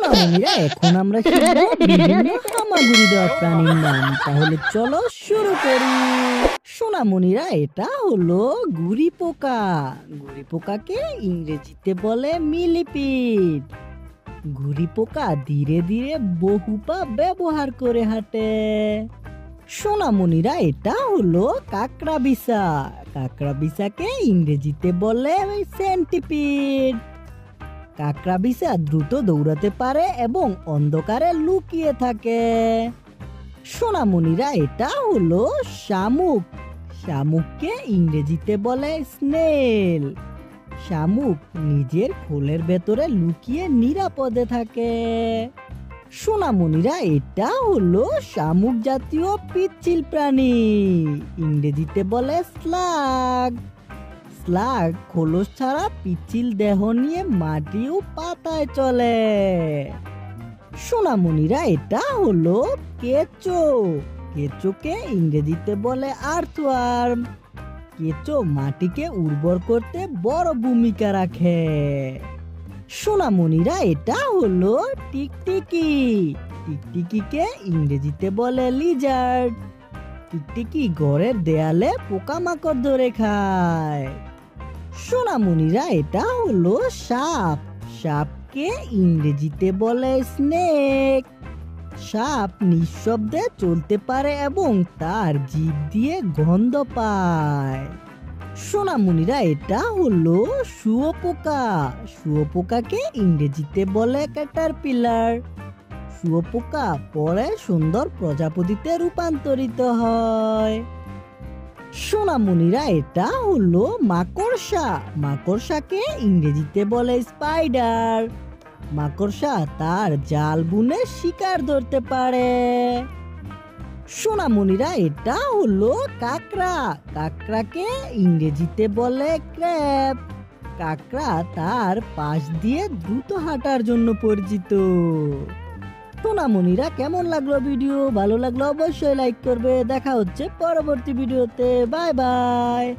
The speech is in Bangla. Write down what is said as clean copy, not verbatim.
সোনামণিরা, এখন আমরা শিখবো বিভিন্ন হামাগুড়ি দেওয়া প্রাণীর নাম। তাহলে চলো শুরু করি। সোনামণিরা, এটা হলো গুড়ি পোকা। গুড়ি পোকাকে ইংরেজিতে বলে মিলিপিড। গুড়ি পোকা ধীরে ধীরে বহু পা ব্যবহার করে হাঁটে। সোনামণিরা, এটা হলো কাকড়া বিছা। কাকড়া বিছাকে ইংরেজিতে বলে সেন্টিপিড। কাকড়া বিছা দ্রুত দৌড়াতে পারে এবং অন্ধকারে লুকিয়ে থাকে। সোনামণিরা, এটা হলো শামুক। শামুককে ইংরেজিতে বলে স্নেল। শামুক নিজের খোলের ভেতরে লুকিয়ে নিরাপদে থাকে। সোনামণিরা, এটা হলো শামুক জাতীয় পিচ্ছিল প্রাণী। ইংরেজিতে বলে স্লাগ। স্লাগ খোলস ছাড়া পিচ্ছিল দেহ নিয়ে মাটি ও পাতায় চলে। সোনামণিরা, এটা হলো কেঁচো। কেঁচোকে ইংরেজিতে বলে আর্থওয়ার্ম। কেঁচো মাটিকে উর্বর করতে বড় ভূমিকা রাখে। সোনামণিরা, এটা হলো টিকটিকি। টিকটিকিকে ইংরেজিতে বলে লিজার্ড। টিকটিকি ঘরের দেয়ালে পোকামাকড় ধরে খায়। সোনামণিরা, এটা হলো সাপ। সাপকে ইংরেজিতে বলে স্নেক। সাপ নিঃশব্দে চলতে পারে এবং তার জিভ দিয়ে গন্ধ পায়। সোনামণিরা, এটা হলো শুঁয়োপোকা। শুঁয়োপোকাকে ইংরেজিতে বলে ক্যাটারপিলার। শুঁয়োপোকা পরে সুন্দর প্রজাপতিতে রূপান্তরিত হয়। সোনামণিরা, এটা হলো মাকড়সা। মাকড়সাকে ইংরেজিতে বলে স্পাইডার। মাকড়সা তার জাল বুনে শিকার ধরতে পারে। সোনামণিরা, এটা হলো কাকড়া। কাকড়াকে ইংরেজিতে বলে ক্র্যাব। কাকড়া তার পাশ দিয়ে দ্রুত হাঁটার জন্য পরিচিত। সোনামণিরা, কেমন লাগলো ভিডিও? ভালো লাগলো অবশ্যই লাইক করবে। দেখা হচ্ছে পরবর্তী ভিডিওতে। Bye bye.